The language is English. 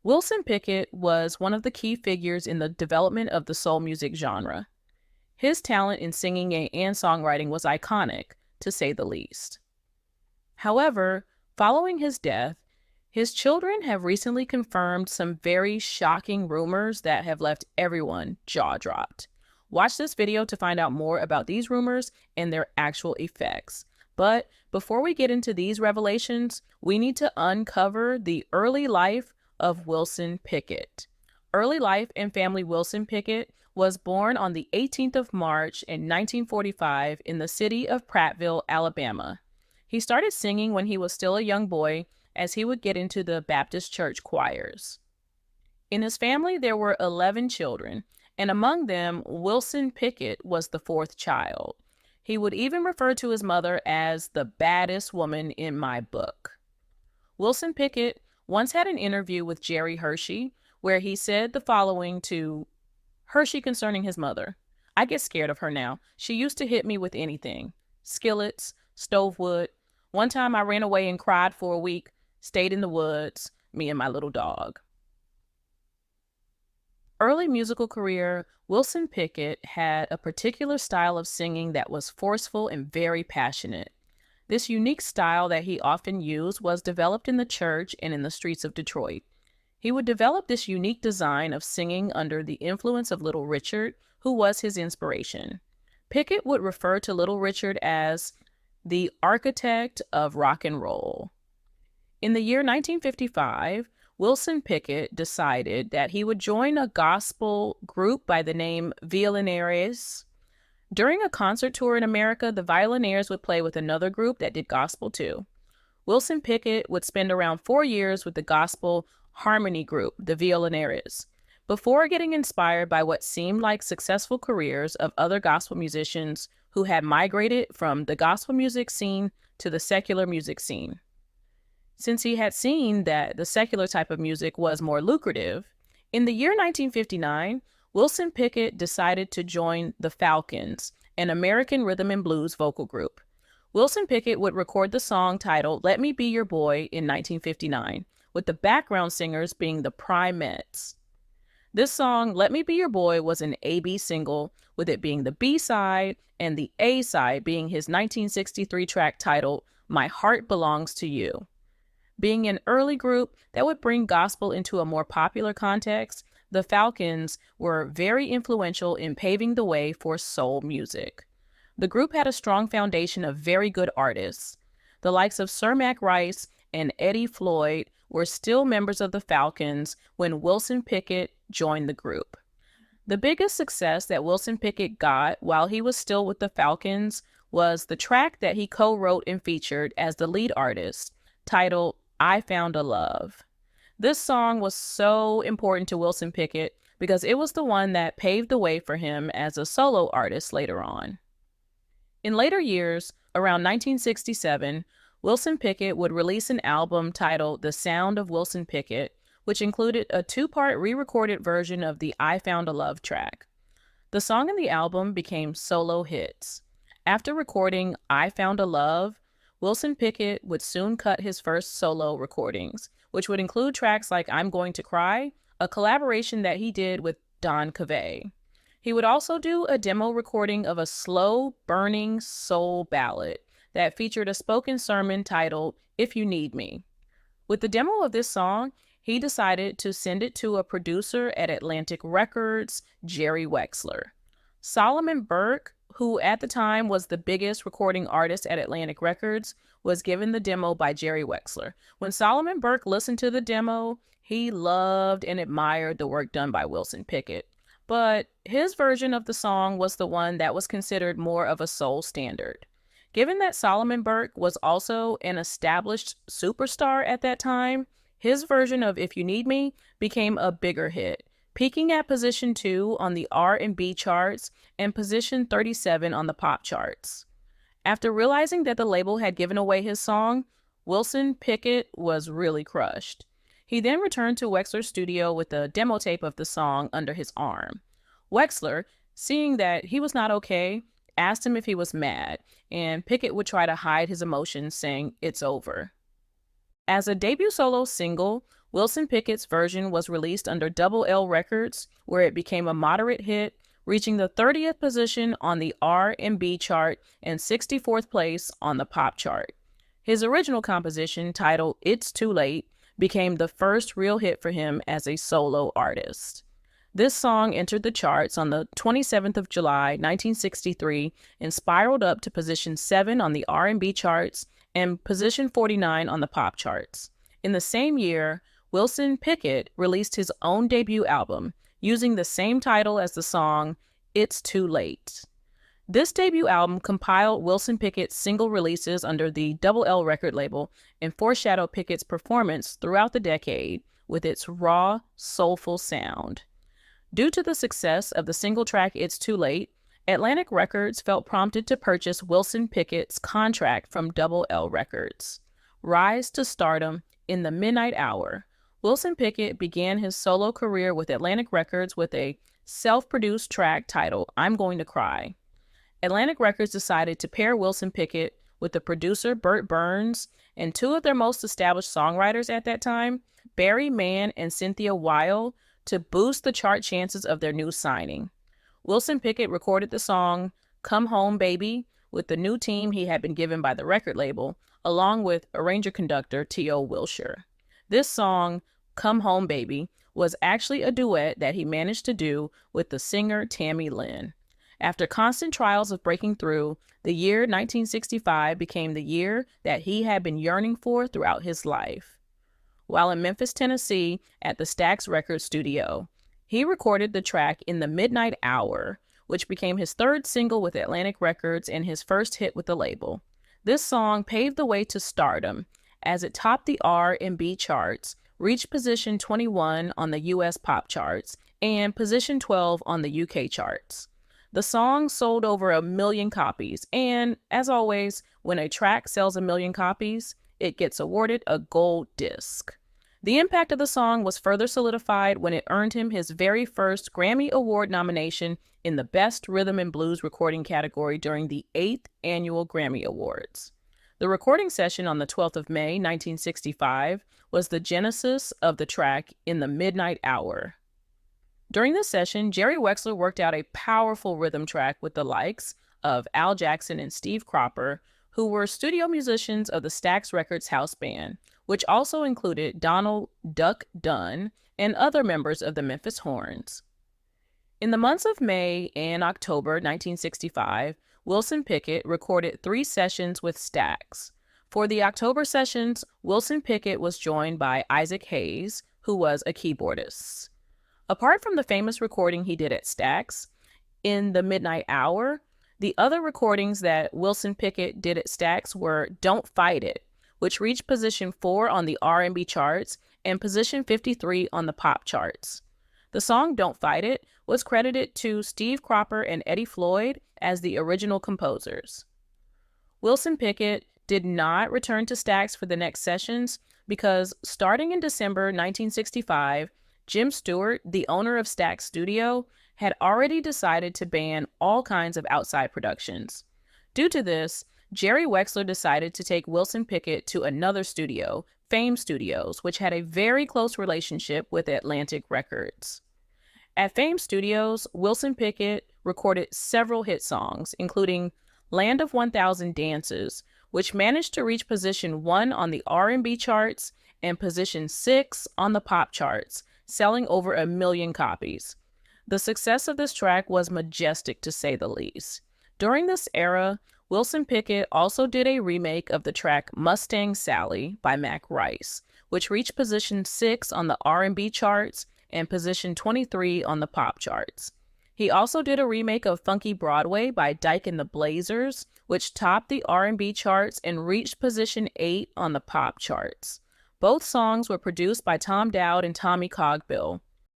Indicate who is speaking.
Speaker 1: Wilson Pickett was one of the key figures in the development of the soul music genre. His talent in singing and songwriting was iconic, to say the least. However, following his death, his children have recently confirmed some very shocking rumors that have left everyone jaw-dropped. Watch this video to find out more about these rumors and their actual effects. But before we get into these revelations, we need to uncover the early life of Wilson Pickett. Early life and family Wilson Pickett was born on the 18th of March in 1945 in the city of Prattville, Alabama. He started singing when he was still a young boy, as he would get into the Baptist church choirs. In his family, there were 11 children, and among them, Wilson Pickett was the fourth child. He would even refer to his mother as the baddest woman in my book. Wilson Pickett once had an interview with Jerry Hershey, where he said the following to Hershey concerning his mother. "I get scared of her now. She used to hit me with anything. Skillets, stove wood. One time I ran away and cried for a week, stayed in the woods, me and my little dog." Early musical career, Wilson Pickett had a particular style of singing that was forceful and very passionate. This unique style that he often used was developed in the church and in the streets of Detroit. He would develop this unique design of singing under the influence of Little Richard, who was his inspiration. Pickett would refer to Little Richard as the architect of rock and roll. In the year 1955, Wilson Pickett decided that he would join a gospel group by the name Violinaires. During a concert tour in America, the Violinaires would play with another group that did gospel too. Wilson Pickett would spend around 4 years with the gospel harmony group, the Violinaires, before getting inspired by what seemed like successful careers of other gospel musicians who had migrated from the gospel music scene to the secular music scene. Since he had seen that the secular type of music was more lucrative, in the year 1959, Wilson Pickett decided to join the Falcons, an American rhythm and blues vocal group. Wilson Pickett would record the song titled "Let Me Be Your Boy" in 1959, with the background singers being the Primettes. This song, "Let Me Be Your Boy," was an A-B single, with it being the B-side and the A-side being his 1963 track titled "My Heart Belongs to You." Being an early group that would bring gospel into a more popular context, the Falcons were very influential in paving the way for soul music. The group had a strong foundation of very good artists. The likes of Sir Mac Rice and Eddie Floyd were still members of the Falcons when Wilson Pickett joined the group. The biggest success that Wilson Pickett got while he was still with the Falcons was the track that he co-wrote and featured as the lead artist, titled "I Found a Love." This song was so important to Wilson Pickett because it was the one that paved the way for him as a solo artist later on. In later years, around 1967, Wilson Pickett would release an album titled "The Sound of Wilson Pickett," which included a 2-part re-recorded version of the "I Found a Love" track. The song and the album became solo hits. After recording "I Found a Love," Wilson Pickett would soon cut his first solo recordings, which would include tracks like "I'm Going to Cry," a collaboration that he did with Don Ceve. He would also do a demo recording of a slow, burning soul ballad that featured a spoken sermon titled "If You Need Me." With the demo of this song, he decided to send it to a producer at Atlantic Records, Jerry Wexler. Solomon Burke, who at the time was the biggest recording artist at Atlantic Records, was given the demo by Jerry Wexler. When Solomon Burke listened to the demo, he loved and admired the work done by Wilson Pickett. But his version of the song was the one that was considered more of a soul standard. Given that Solomon Burke was also an established superstar at that time, his version of "If You Need Me" became a bigger hit, peaking at position 2 on the R&B charts and position 37 on the pop charts. After realizing that the label had given away his song, Wilson Pickett was really crushed. He then returned to Wexler's studio with a demo tape of the song under his arm. Wexler, seeing that he was not okay, asked him if he was mad, and Pickett would try to hide his emotions, saying, "It's over." As a debut solo single, Wilson Pickett's version was released under Double L Records, where it became a moderate hit, reaching the 30th position on the R&B chart and 64th place on the pop chart. His original composition, titled It's Too Late, became the first real hit for him as a solo artist. This song entered the charts on the 27th of July, 1963, and spiraled up to position 7 on the R&B charts and position 49 on the pop charts. In the same year, Wilson Pickett released his own debut album, using the same title as the song, It's Too Late. This debut album compiled Wilson Pickett's single releases under the Double L record label and foreshadowed Pickett's performance throughout the decade with its raw, soulful sound. Due to the success of the single track It's Too Late, Atlantic Records felt prompted to purchase Wilson Pickett's contract from Double L Records. Rise to stardom in the midnight hour, Wilson Pickett began his solo career with Atlantic Records with a self-produced track titled I'm Going to Cry. Atlantic Records decided to pair Wilson Pickett with the producer Burt Burns and two of their most established songwriters at that time, Barry Mann and Cynthia Weil, to boost the chart chances of their new signing. Wilson Pickett recorded the song Come Home Baby with the new team he had been given by the record label, along with arranger-conductor T.O. Wilshire. This song, Come Home Baby, was actually a duet that he managed to do with the singer Tammy Lynn. After constant trials of breaking through, the year 1965 became the year that he had been yearning for throughout his life. While in Memphis, Tennessee, at the Stax Records studio, he recorded the track In the Midnight Hour, which became his third single with Atlantic Records and his first hit with the label. This song paved the way to stardom, as it topped the R&B charts, reached position 21 on the U.S. pop charts, and position 12 on the UK charts. The song sold over 1 million copies, and, as always, when a track sells 1 million copies, it gets awarded a gold disc. The impact of the song was further solidified when it earned him his very first Grammy Award nomination in the Best Rhythm and Blues Recording category during the 8th Annual Grammy Awards. The recording session on the 12th of May, 1965, was the genesis of the track In the Midnight Hour. During this session, Jerry Wexler worked out a powerful rhythm track with the likes of Al Jackson and Steve Cropper, who were studio musicians of the Stax Records house band, which also included Donald Duck Dunn and other members of the Memphis Horns. In the months of May and October 1965, Wilson Pickett recorded 3 sessions with Stax. For the October sessions, Wilson Pickett was joined by Isaac Hayes, who was a keyboardist. Apart from the famous recording he did at Stax, In the Midnight Hour, the other recordings that Wilson Pickett did at Stax were Don't Fight It, which reached position 4 on the R&B charts and position 53 on the pop charts. The song Don't Fight It was credited to Steve Cropper and Eddie Floyd as the original composers. Wilson Pickett did not return to Stax for the next sessions because starting in December 1965, Jim Stewart, the owner of Stax Studio, had already decided to ban all kinds of outside productions. Due to this, Jerry Wexler decided to take Wilson Pickett to another studio, Fame Studios, which had a very close relationship with Atlantic Records. At Fame Studios, Wilson Pickett recorded several hit songs, including Land of 1000 Dances, which managed to reach position 1 on the R&B charts and position 6 on the pop charts, selling over 1 million copies. The success of this track was majestic, to say the least. During this era, Wilson Pickett also did a remake of the track Mustang Sally by Mac Rice, which reached position 6 on the R&B charts and position 23 on the pop charts. He also did a remake of Funky Broadway by Dyke and the Blazers, which topped the R&B charts and reached position 8 on the pop charts. Both songs were produced by Tom Dowd and Tommy Cogbill.